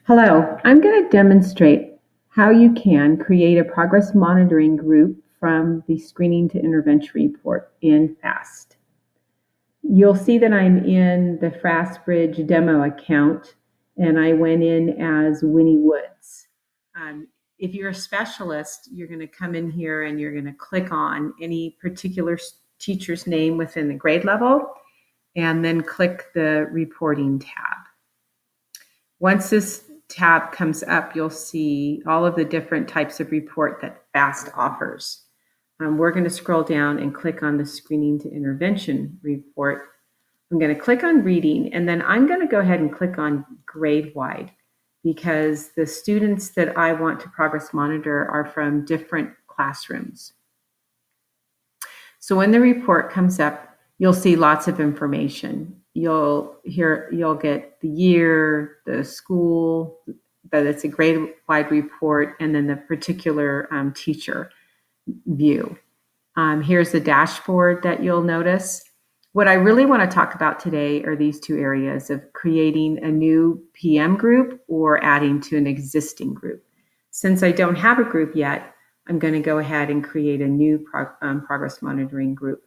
Hello, I'm going to demonstrate how you can create a progress monitoring group from the screening to intervention report in FAST. You'll see that I'm in the FastBridge demo account and I went in as Winnie Woods. If you're a specialist, you're going to come in here and you're going to click on any particular teacher's name within the grade level and then click the reporting tab. Once this tab comes up, you'll see all of the different types of report that FAST offers. We're going to scroll down and click on the screening to intervention report. I'm going to click on reading, and then I'm going to go ahead and click on grade wide because the students that I want to progress monitor are from different classrooms. So when the report comes up, you'll see lots of information. You'll get the year, the school, that it's a grade wide report, and then the particular teacher view. Here's the dashboard that you'll notice. What I really want to talk about today are these two areas of creating a new PM group or adding to an existing group. Since I don't have a group yet, I'm going to go ahead and create a new progress monitoring group.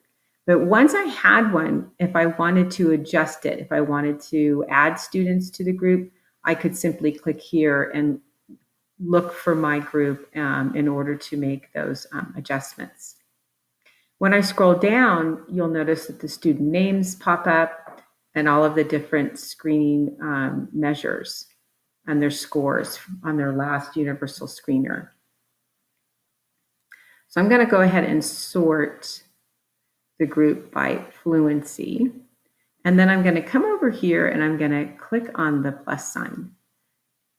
But once I had one, if I wanted to adjust it, if I wanted to add students to the group, I could simply click here and look for my group in order to make those adjustments. When I scroll down, you'll notice that the student names pop up and all of the different screening measures and their scores on their last universal screener. So I'm going to go ahead and sort the group by fluency. And then I'm going to come over here and I'm going to click on the plus sign.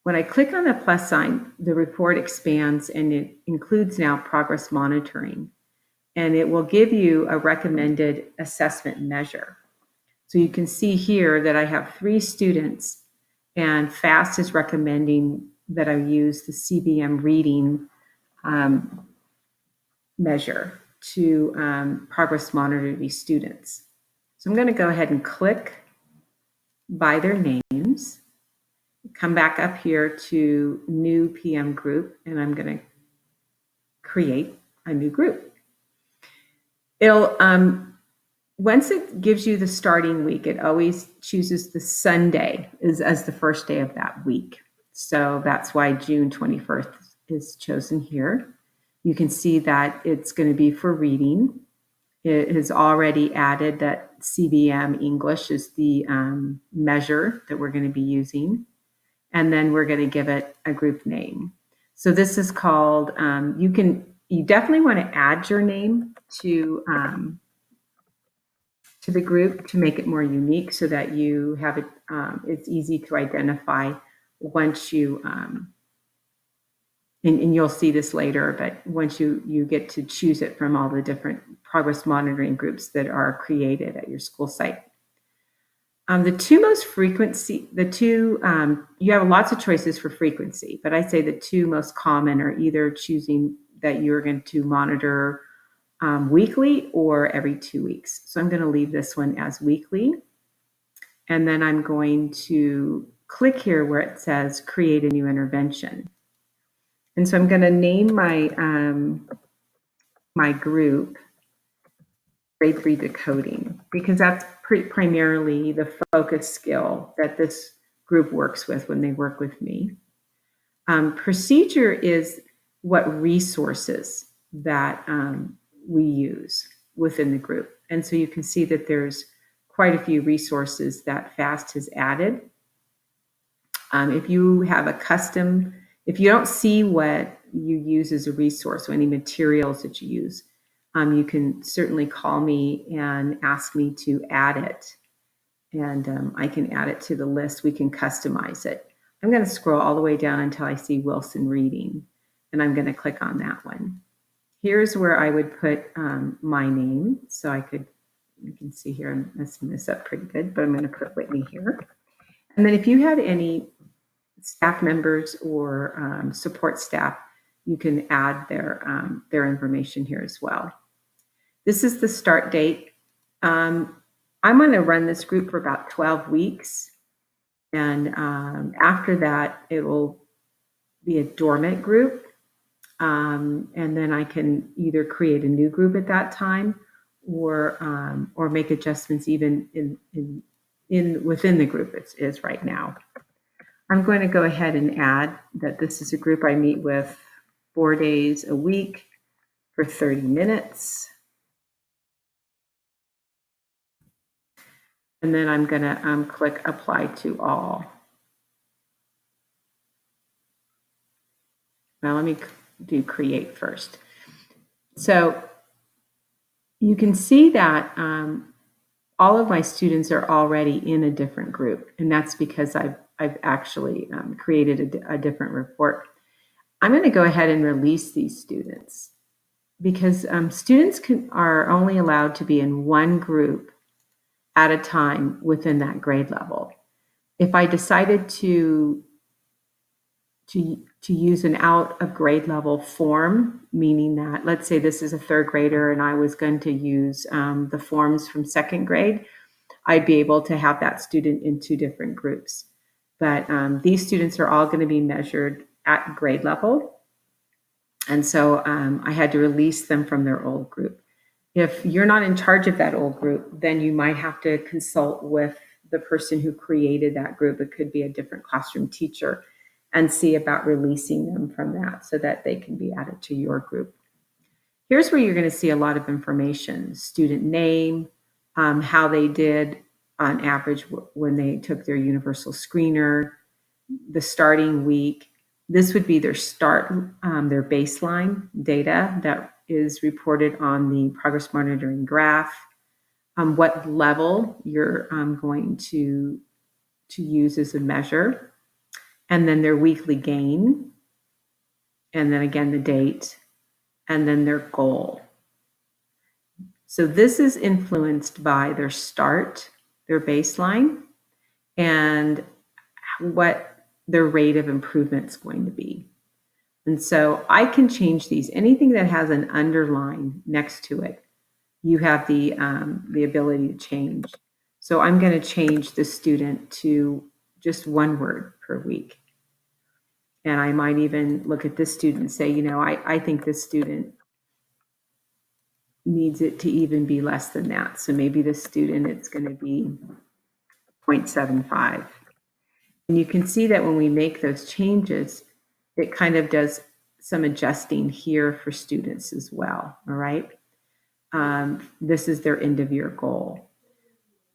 When I click on the plus sign, the report expands and it includes now progress monitoring. And it will give you a recommended assessment measure. So you can see here that I have 3 students and FAST is recommending that I use the CBM reading measure to progress monitor these students. So I'm going to go ahead and click by their names, come back up here to new PM group, and I'm going to create a new group. It'll once it gives you the starting week, it always chooses the Sunday as the first day of that week. So that's why June 21st is chosen here. You can see that it's going to be for reading. It has already added that CBM English is the measure that we're going to be using. And then we're going to give it a group name. So this is called, you definitely want to add your name to the group to make it more unique so that you have it, it's easy to identify once you, and you'll see this later, but once you get to choose it from all the different progress monitoring groups that are created at your school site. The two most frequency, you have lots of choices for frequency, but I say the 2 most common are either choosing that you're going to monitor weekly or every 2 weeks. So I'm going to leave this one as weekly. And then I'm going to click here where it says create a new intervention. And so I'm going to name my, my group grade 3 decoding because that's primarily the focus skill that this group works with when they work with me. Procedure is what resources that we use within the group. And so you can see that there's quite a few resources that FAST has added. If you have if you don't see what you use as a resource or any materials that you use, you can certainly call me and ask me to add it. And I can add it to the list. We can customize it. I'm going to scroll all the way down until I see Wilson Reading, and I'm going to click on that one. Here's where I would put my name. So you can see here, I'm messing this up pretty good, but I'm going to put Whitney here. And then if you had any staff members or support staff, you can add their information here as well. This is the start date. I'm going to run this group for about 12 weeks. And after that, it will be a dormant group. And then I can either create a new group at that time or make adjustments even in within the group it is right now. I'm going to go ahead and add that this is a group I meet with 4 days a week for 30 minutes. And then I'm going to click apply to all. Now let me do create first. So you can see that all of my students are already in a different group, and that's because I've actually created a different report. I'm going to go ahead and release these students because students are only allowed to be in one group at a time within that grade level. If I decided to use an out of grade level form, meaning that, let's say this is a third grader and I was going to use the forms from second grade, I'd be able to have that student in two different groups. But these students are all going to be measured at grade level. And so I had to release them from their old group. If you're not in charge of that old group, then you might have to consult with the person who created that group. It could be a different classroom teacher, and see about releasing them from that so that they can be added to your group. Here's where you're going to see a lot of information: student name, how they did on average when they took their universal screener, the starting week. This would be their their baseline data that is reported on the progress monitoring graph, what level you're going to use as a measure, and then their weekly gain, and then again the date, and then their goal. So this is influenced by their start, their baseline, and what their rate of improvement is going to be. And so I can change these. Anything that has an underline next to it, you have the ability to change. So I'm going to change the student to just one word per week. And I might even look at this student and say, you know, I think this student needs it to even be less than that. So maybe this student, it's going to be 0.75. And you can see that when we make those changes, it kind of does some adjusting here for students as well, all right? This is their end of year goal.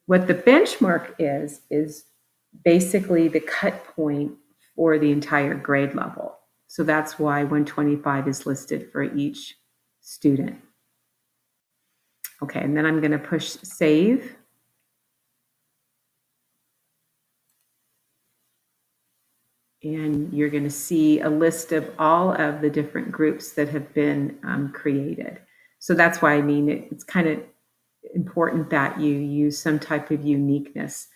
What the benchmark is basically the cut point for the entire grade level. So that's why 125 is listed for each student. Okay, and then I'm going to push save. And you're going to see a list of all of the different groups that have been created. So that's why I mean it's kind of important that you use some type of uniqueness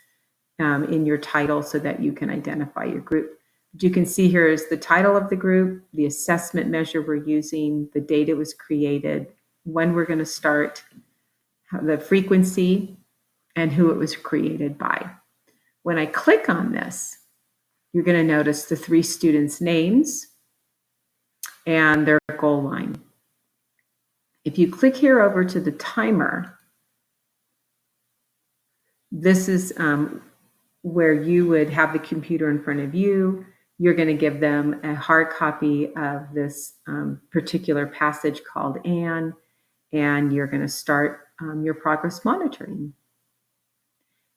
in your title so that you can identify your group. What you can see here is the title of the group, the assessment measure we're using, the date it was created, when we're going to start, the frequency, and who it was created by. When I click on this, you're going to notice the 3 students' names and their goal line. If you click here over to the timer, this is where you would have the computer in front of you. You're going to give them a hard copy of this particular passage called Anne, and you're going to start your progress monitoring.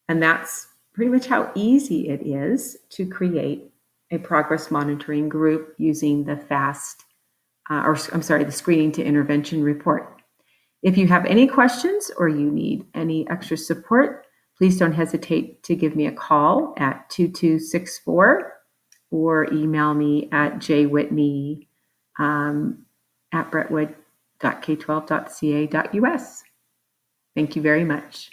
And that's pretty much how easy it is to create a progress monitoring group using the the screening to intervention report. If you have any questions or you need any extra support, please don't hesitate to give me a call at 2264 or email me at jwhitney@brentwood.k12.ca.us. Thank you very much.